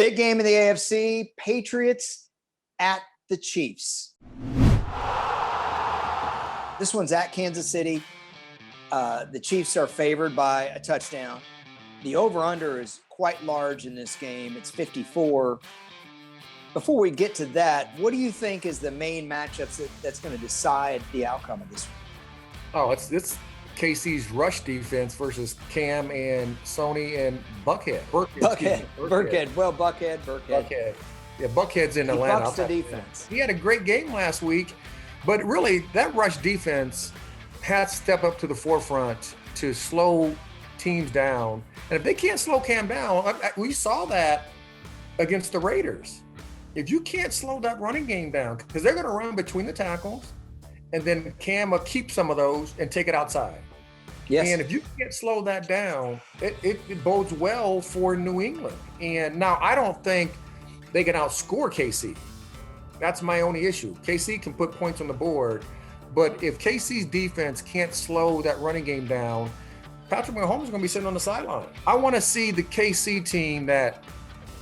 Big game in the AFC, Patriots at the Chiefs. This one's at Kansas City. The Chiefs are favored by a touchdown. The over-under is quite large in this game. It's 54. Before we get to that, what do you think is the main matchups that's going to decide the outcome of this one? Oh, it's KC's rush defense versus Cam and Sony and Buckhead. Burkhead. Well, Buckhead. Yeah, Buckhead's in Atlanta. Bucks the defense. He had a great game last week, but really that rush defense has to step up to the forefront to slow teams down. And if they can't slow Cam down, we saw that against the Raiders. If you can't slow that running game down, because they're going to run between the tackles, and then Cam will keep some of those and take it outside. Yes. And if you can't slow that down, it bodes well for New England. And now I don't think they can outscore KC. That's my only issue. KC can put points on the board, but if KC's defense can't slow that running game down, Patrick Mahomes is going to be sitting on the sideline. I want to see the KC team, that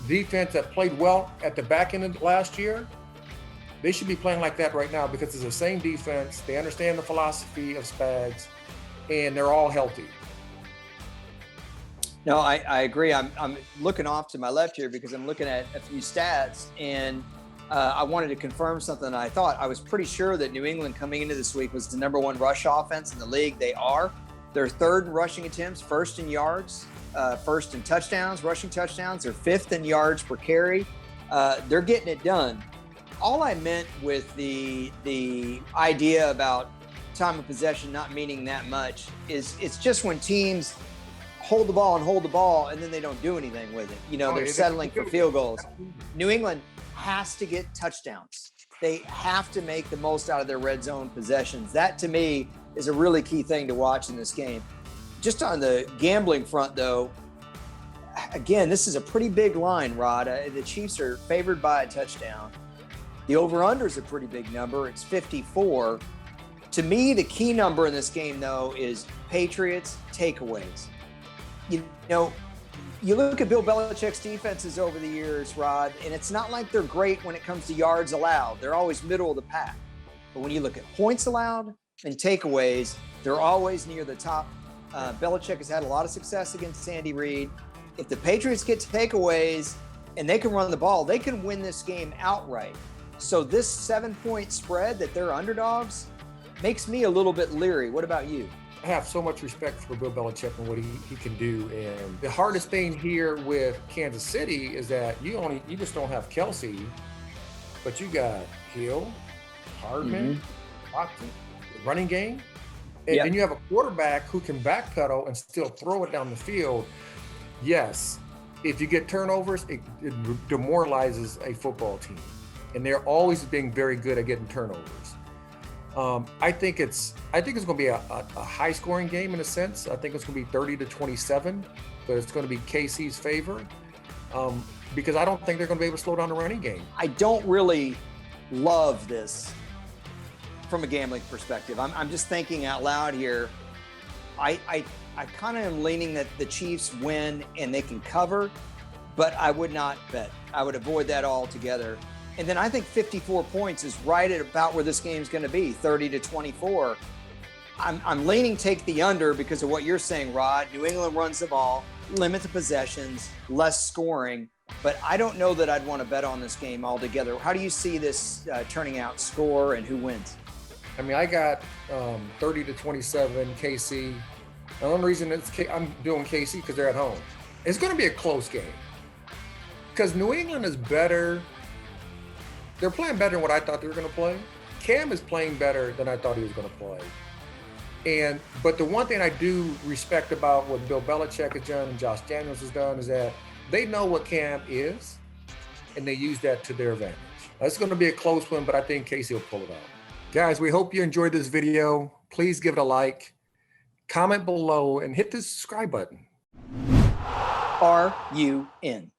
defense that played well at the back end of last year. They should be playing like that right now because it's the same defense. They understand the philosophy of Spags, and they're all healthy. No, I agree. I'm looking off to my left here because I'm looking at a few stats, and I wanted to confirm something. I thought I was pretty sure that New England coming into this week was the #1 rush offense in the league. They are. They're third in rushing attempts, first in yards, first in touchdowns, rushing touchdowns. They're fifth in yards per carry. They're getting it done. All I meant with the idea about time of possession not meaning that much is it's just when teams hold the ball and then they don't do anything with it. You know, they're settling for field goals. New England has to get touchdowns. They have to make the most out of their red zone possessions. That, to me, is a really key thing to watch in this game. Just on the gambling front, though, again, this is a pretty big line, Rod. The Chiefs are favored by a touchdown. The over-under is a pretty big number. It's 54. To me, the key number in this game, though, is Patriots takeaways. You know, you look at Bill Belichick's defenses over the years, Rod, and it's not like they're great when it comes to yards allowed. They're always middle of the pack. But when you look at points allowed and takeaways, they're always near the top. Belichick has had a lot of success against Andy Reid. If the Patriots get takeaways and they can run the ball, they can win this game outright. So this 7-point spread that they're underdogs makes me a little bit leery. What about you? I have so much respect for Bill Belichick and what he can do. And the hardest thing here with Kansas City is that you just don't have Kelsey, but you got Hill, Hardman, Watson, running game. And then you have a quarterback who can backpedal and still throw it down the field. Yes, if you get turnovers, it demoralizes a football team. And they're always being very good at getting turnovers. I think it's going to be a high-scoring game in a sense. I think it's going to be 30-27, but it's going to be KC's favor because I don't think they're going to be able to slow down the running game. I don't really love this from a gambling perspective. I'm just thinking out loud here. I kind of am leaning that the Chiefs win and they can cover, but I would not bet. I would avoid that altogether. And then I think 54 points is right at about where this game's going to be, 30-24. I'm leaning take the under because of what you're saying, Rod. New England runs the ball, limit the possessions, less scoring. But I don't know that I'd want to bet on this game altogether. How do you see this turning out, score and who wins? I mean, I got 30-27 KC. The only reason I'm doing KC because they're at home. It's going to be a close game because New England is better. They're playing better than what I thought they were going to play. Cam is playing better than I thought he was going to play. But the one thing I do respect about what Bill Belichick has done and Josh Daniels has done is that they know what Cam is, and they use that to their advantage. It's going to be a close one, but I think Casey will pull it out. Guys, we hope you enjoyed this video. Please give it a like, comment below, and hit the subscribe button. Are you in?